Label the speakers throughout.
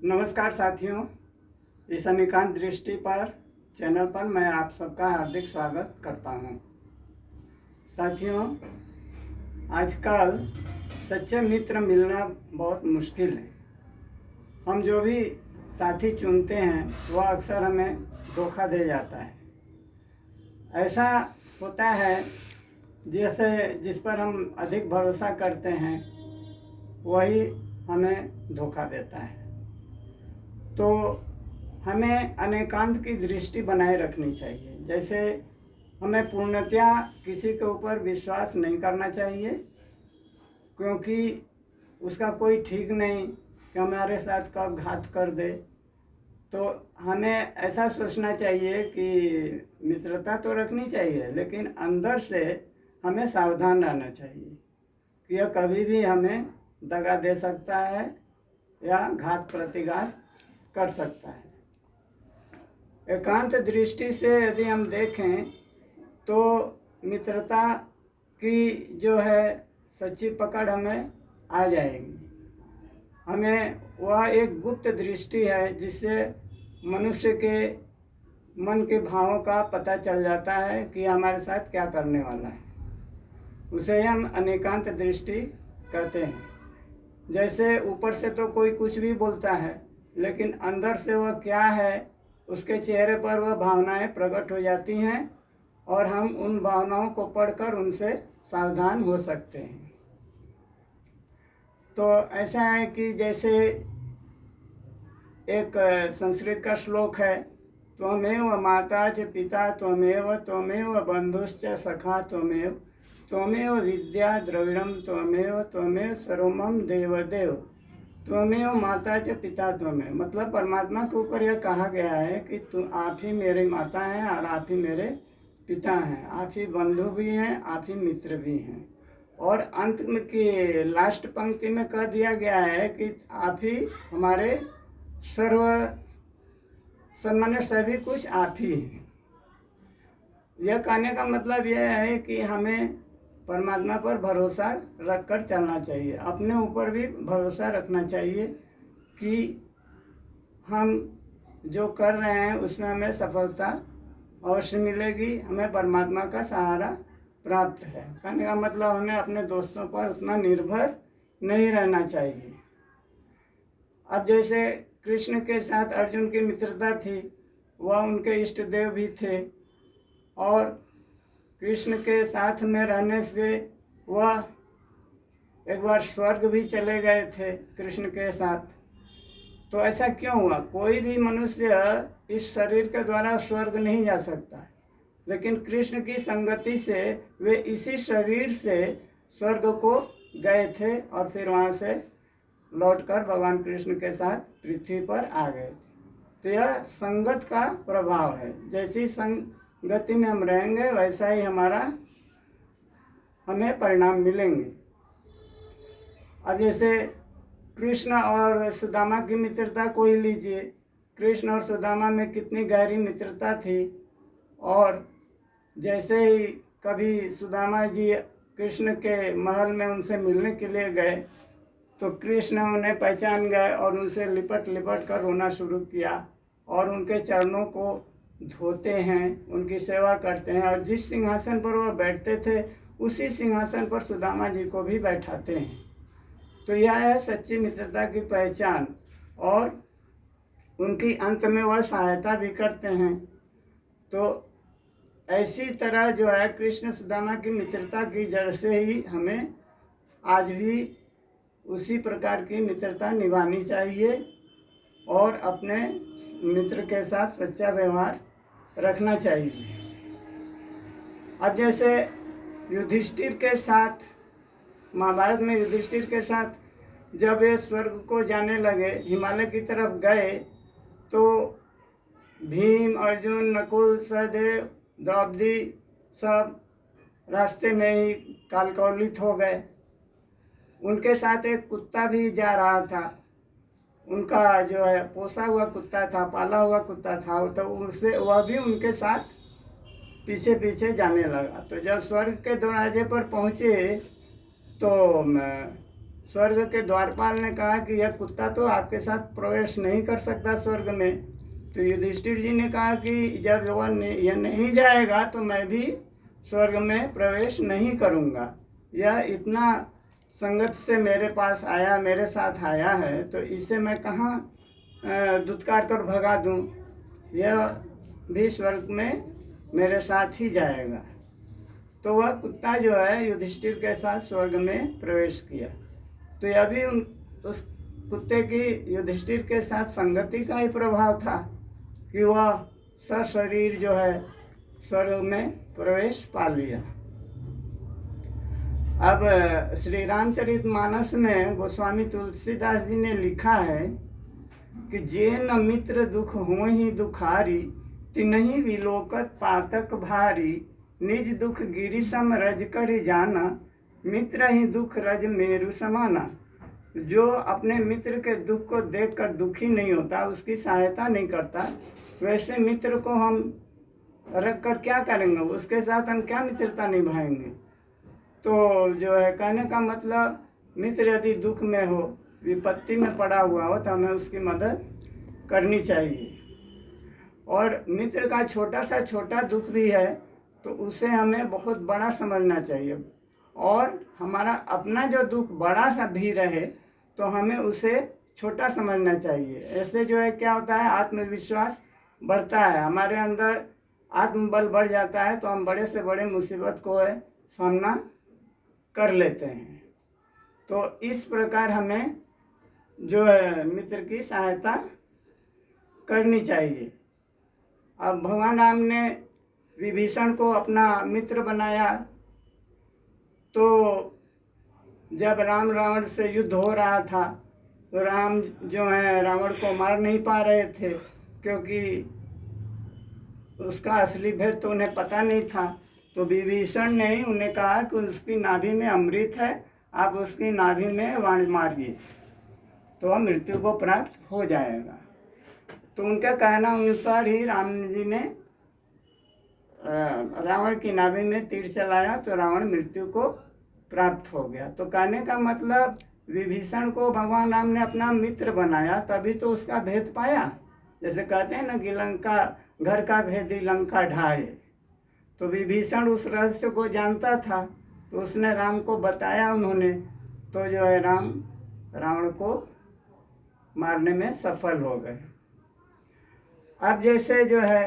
Speaker 1: नमस्कार साथियों, इस अनिकांत दृष्टि पर चैनल पर मैं आप सबका हार्दिक स्वागत करता हूं। साथियों, आजकल सच्चे मित्र मिलना बहुत मुश्किल है। हम जो भी साथी चुनते हैं वह अक्सर हमें धोखा दे जाता है। ऐसा होता है जैसे जिस पर हम अधिक भरोसा करते हैं वही हमें धोखा देता है। तो हमें अनेकांत की दृष्टि बनाए रखनी चाहिए। जैसे हमें पूर्णतया किसी के ऊपर विश्वास नहीं करना चाहिए, क्योंकि उसका कोई ठीक नहीं कि हमारे साथ कब घात कर दे। तो हमें ऐसा सोचना चाहिए कि मित्रता तो रखनी चाहिए, लेकिन अंदर से हमें सावधान रहना चाहिए कि यह कभी भी हमें दगा दे सकता है या घात प्रतिघात कर सकता है। एकांत दृष्टि से यदि हम देखें तो मित्रता की जो है सच्ची पकड़ हमें आ जाएगी। हमें वह एक गुप्त दृष्टि है जिससे मनुष्य के मन के भावों का पता चल जाता है कि हमारे साथ क्या करने वाला है। उसे हम अनेकांत दृष्टि कहते हैं। जैसे ऊपर से तो कोई कुछ भी बोलता है, लेकिन अंदर से वह क्या है उसके चेहरे पर वह भावनाएं प्रकट हो जाती हैं और हम उन भावनाओं को पढ़कर उनसे सावधान हो सकते हैं। तो ऐसा है कि जैसे एक संस्कृत का श्लोक है, त्वमेव माता च पिता त्वमेव बंधुश्च सखा त्वमेव विद्या द्रविड़म त्वमेव सर्वमं देवदेव। त्वमेव माता च पिता त्वमेव, मतलब परमात्मा के ऊपर यह कहा गया है कि आप ही मेरी माता हैं और आप ही मेरे पिता हैं, आप ही बंधु भी हैं, आप ही मित्र भी हैं। और अंत में की लास्ट पंक्ति में कह दिया गया है कि आप ही हमारे सर्व सम्मान्य सभी कुछ आप ही हैं। यह कहने का मतलब यह है कि हमें परमात्मा पर भरोसा रखकर चलना चाहिए। अपने ऊपर भी भरोसा रखना चाहिए कि हम जो कर रहे हैं उसमें हमें सफलता अवश्य मिलेगी, हमें परमात्मा का सहारा प्राप्त है। कहने का मतलब हमें अपने दोस्तों पर उतना निर्भर नहीं रहना चाहिए। अब जैसे कृष्ण के साथ अर्जुन की मित्रता थी, वह उनके इष्ट देव भी थे और कृष्ण के साथ में रहने से वह एक बार स्वर्ग भी चले गए थे कृष्ण के साथ। तो ऐसा क्यों हुआ? कोई भी मनुष्य इस शरीर के द्वारा स्वर्ग नहीं जा सकता, लेकिन कृष्ण की संगति से वे इसी शरीर से स्वर्ग को गए थे और फिर वहाँ से लौटकर भगवान कृष्ण के साथ पृथ्वी पर आ गए थे। तो यह संगत का प्रभाव है। जैसी संगति में हम रहेंगे वैसा ही हमें परिणाम मिलेंगे। अब जैसे कृष्ण और सुदामा की मित्रता को ही लीजिए। कृष्ण और सुदामा में कितनी गहरी मित्रता थी, और जैसे ही कभी सुदामा जी कृष्ण के महल में उनसे मिलने के लिए गए तो कृष्ण उन्हें पहचान गए और उनसे लिपट लिपट कर रोना शुरू किया और उनके चरणों को धोते हैं, उनकी सेवा करते हैं, और जिस सिंहासन पर वह बैठते थे उसी सिंहासन पर सुदामा जी को भी बैठाते हैं। तो यह है सच्ची मित्रता की पहचान, और उनकी अंत में वह सहायता भी करते हैं। तो ऐसी तरह जो है कृष्ण सुदामा की मित्रता की जड़ से ही हमें आज भी उसी प्रकार की मित्रता निभानी चाहिए और अपने मित्र के साथ सच्चा व्यवहार रखना चाहिए। अब जैसे युधिष्ठिर के साथ, महाभारत में युधिष्ठिर के साथ जब ये स्वर्ग को जाने लगे, हिमालय की तरफ गए, तो भीम, अर्जुन, नकुल, सहदेव, द्रौपदी सब रास्ते में ही कालकौलित हो गए। उनके साथ एक कुत्ता भी जा रहा था, उनका जो है पोसा हुआ कुत्ता था, पाला हुआ कुत्ता था, तो उससे वह भी उनके साथ पीछे पीछे जाने लगा। तो जब स्वर्ग के दरवाजे पर पहुँचे तो स्वर्ग के द्वारपाल ने कहा कि यह कुत्ता तो आपके साथ प्रवेश नहीं कर सकता स्वर्ग में। तो युधिष्ठिर जी ने कहा कि जब यह नहीं जाएगा तो मैं भी स्वर्ग में प्रवेश नहीं करूँगा। यह इतना संगत से मेरे पास आया, मेरे साथ आया है, तो इसे मैं कहाँ दुत्कार कर भगा दूँ। यह भी स्वर्ग में मेरे साथ ही जाएगा। तो वह कुत्ता जो है युधिष्ठिर के साथ स्वर्ग में प्रवेश किया। तो यह भी उस कुत्ते की युधिष्ठिर के साथ संगति का ही प्रभाव था कि वह सशरीर जो है स्वर्ग में प्रवेश पा लिया। अब श्री रामचरितमानस में गोस्वामी तुलसीदास जी ने लिखा है कि जे न मित्र दुख हो ही दुखारी, तिन्हि विलोकत पातक भारी, निज दुख गिरि सम रज कर जाना, मित्र ही दुख रज मेरु समाना। जो अपने मित्र के दुख को देखकर दुखी नहीं होता, उसकी सहायता नहीं करता, वैसे मित्र को हम रख कर क्या करेंगे, उसके साथ हम क्या मित्रता निभाएंगे। तो जो है कहने का मतलब, मित्र यदि दुख में हो, विपत्ति में पड़ा हुआ हो, तो हमें उसकी मदद करनी चाहिए। और मित्र का छोटा सा छोटा दुख भी है तो उसे हमें बहुत बड़ा समझना चाहिए, और हमारा अपना जो दुख बड़ा सा भी रहे तो हमें उसे छोटा समझना चाहिए। ऐसे जो है क्या होता है, आत्मविश्वास बढ़ता है, हमारे अंदर आत्मबल बढ़ जाता है, तो हम बड़े से बड़े मुसीबत को सामना कर लेते हैं। तो इस प्रकार हमें जो है मित्र की सहायता करनी चाहिए। अब भगवान राम ने विभीषण को अपना मित्र बनाया, तो जब राम रावण से युद्ध हो रहा था तो राम जो है रावण को मार नहीं पा रहे थे, क्योंकि उसका असली भेद तो उन्हें पता नहीं था। तो विभीषण ने ही उन्हें कहा कि उसकी नाभि में अमृत है, आप उसकी नाभि में वाण मारिए तो वह मृत्यु को प्राप्त हो जाएगा। तो उनका कहना अनुसार ही राम जी ने रावण की नाभि में तीर चलाया, तो रावण मृत्यु को प्राप्त हो गया। तो कहने का मतलब, विभीषण को भगवान राम ने अपना मित्र बनाया, तभी तो उसका भेद पाया। जैसे कहते हैं ना कि लंका घर का भेदी लंका ढाए, तो विभीषण उस रहस्य को जानता था, तो उसने राम को बताया उन्होंने, तो जो है राम रावण को मारने में सफल हो गए। अब जैसे जो है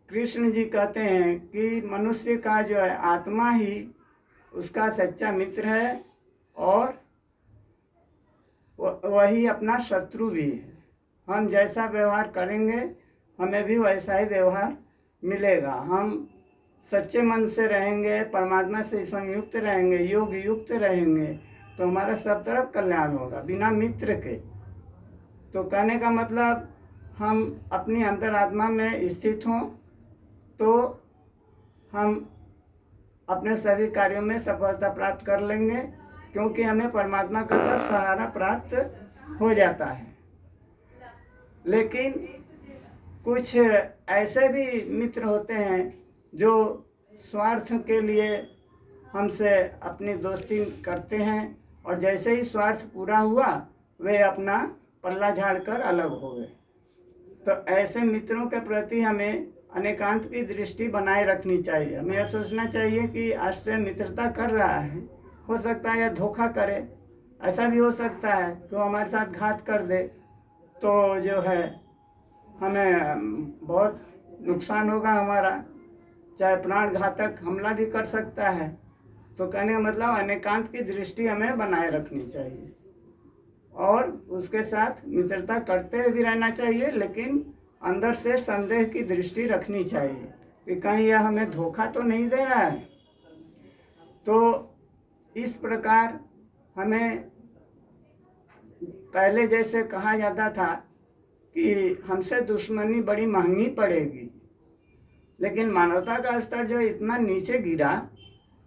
Speaker 1: कृष्ण जी कहते हैं कि मनुष्य का जो है आत्मा ही उसका सच्चा मित्र है, और वही अपना शत्रु भी है। हम जैसा व्यवहार करेंगे हमें भी वैसा ही व्यवहार मिलेगा। हम सच्चे मन से रहेंगे, परमात्मा से संयुक्त रहेंगे, योग युक्त रहेंगे, तो हमारा सब तरफ कल्याण होगा बिना मित्र के। तो कहने का मतलब, हम अपनी अंतरात्मा में स्थित हों तो हम अपने सभी कार्यों में सफलता प्राप्त कर लेंगे, क्योंकि हमें परमात्मा का तब सहारा प्राप्त हो जाता है। लेकिन कुछ ऐसे भी मित्र होते हैं जो स्वार्थ के लिए हमसे अपनी दोस्ती करते हैं, और जैसे ही स्वार्थ पूरा हुआ वे अपना पल्ला झाड़कर अलग हो गए। तो ऐसे मित्रों के प्रति हमें अनेकांत की दृष्टि बनाए रखनी चाहिए। हमें यह सोचना चाहिए कि आज तो मित्रता कर रहा है, हो सकता है यह धोखा करे, ऐसा भी हो सकता है कि वो हमारे साथ घात कर दे, तो जो है हमें बहुत नुकसान होगा हमारा, चाहे प्राण घातक हमला भी कर सकता है। तो कहने का मतलब, अनेकांत की दृष्टि हमें बनाए रखनी चाहिए और उसके साथ मित्रता करते भी रहना चाहिए, लेकिन अंदर से संदेह की दृष्टि रखनी चाहिए कि कहीं यह हमें धोखा तो नहीं दे रहा है। तो इस प्रकार हमें पहले जैसे कहा जाता था कि हमसे दुश्मनी बड़ी महंगी पड़ेगी, लेकिन मानवता का स्तर जो इतना नीचे गिरा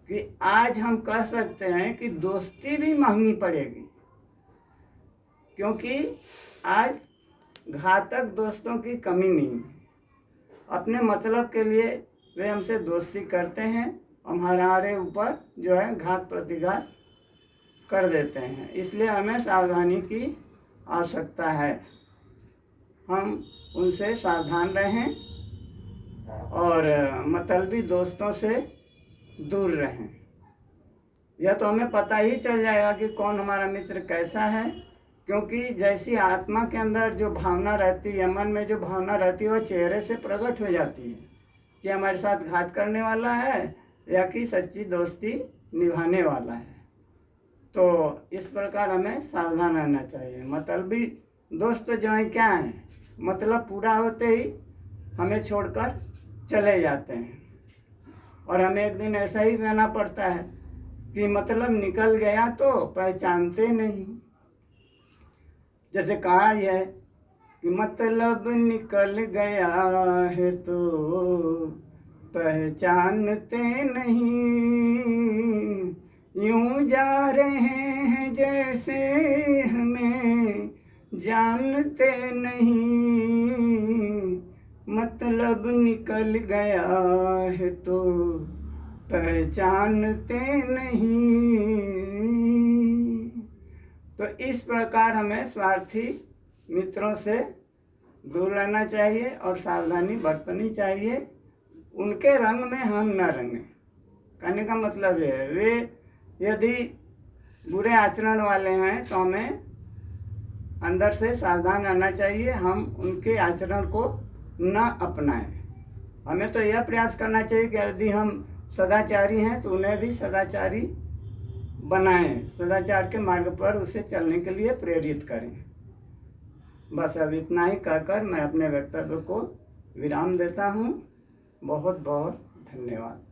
Speaker 1: कि आज हम कह सकते हैं कि दोस्ती भी महंगी पड़ेगी, क्योंकि आज घातक दोस्तों की कमी नहीं है। अपने मतलब के लिए वे हमसे दोस्ती करते हैं, हमारे ऊपर जो है घात प्रतिघात कर देते हैं। इसलिए हमें सावधानी की आवश्यकता है। हम उनसे सावधान रहें और मतलबी दोस्तों से दूर रहें। यह तो हमें पता ही चल जाएगा कि कौन हमारा मित्र कैसा है, क्योंकि जैसी आत्मा के अंदर जो भावना रहती है, मन में जो भावना रहती है, वह चेहरे से प्रकट हो जाती है कि हमारे साथ घात करने वाला है या कि सच्ची दोस्ती निभाने वाला है। तो इस प्रकार हमें सावधान रहना चाहिए। मतलबी दोस्त जो हैं क्या हैं, मतलब पूरा होते ही हमें छोड़कर चले जाते हैं और हमें एक दिन ऐसा ही कहना पड़ता है कि मतलब निकल गया तो पहचानते नहीं। जैसे कहा है कि मतलब निकल गया है तो पहचानते नहीं, यूं जा रहे हैं जैसे हमें जानते नहीं, मतलब निकल गया है तो पहचानते नहीं। तो इस प्रकार हमें स्वार्थी मित्रों से दूर रहना चाहिए और सावधानी बरतनी चाहिए। उनके रंग में हम न रंगें। कहने का मतलब ये है, वे यदि बुरे आचरण वाले हैं तो हमें अंदर से सावधान रहना चाहिए, हम उनके आचरण को न अपनाएं। हमें तो यह प्रयास करना चाहिए कि यदि हम सदाचारी हैं तो उन्हें भी सदाचारी बनाएं, सदाचार के मार्ग पर उसे चलने के लिए प्रेरित करें। बस अब इतना ही कहकर मैं अपने वक्तव्य को विराम देता हूँ। बहुत बहुत धन्यवाद।